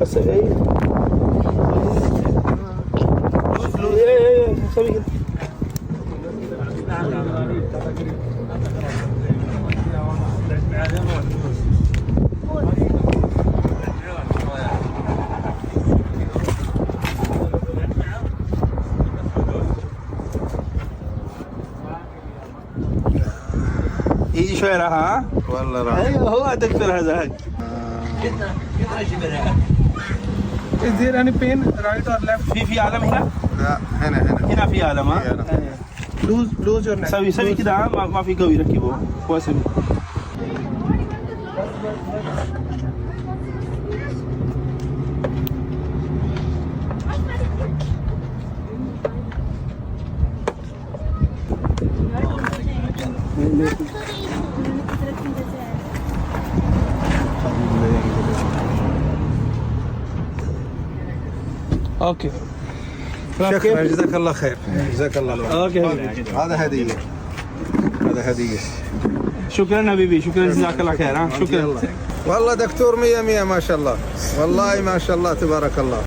بس ايه ايه سوي كده. يجي شوي راح ها؟ والله راح. ايوه هو دكتور هذاك. Is there any pain right or left? في علم هنا؟ لا هنا هنا في علم ها؟ في علم. Lose your neck. سوي كده ها؟ ما في قوي ركبه هو سوي. Okay. شكرا جزاك الله خير. جزاك الله خير. اوكي هذا هدية. هذا هدية. شكرا حبيبي شكرا جزاك الله خير ها شكرا. والله دكتور 100 100 ما شاء الله. والله ما شاء الله تبارك الله.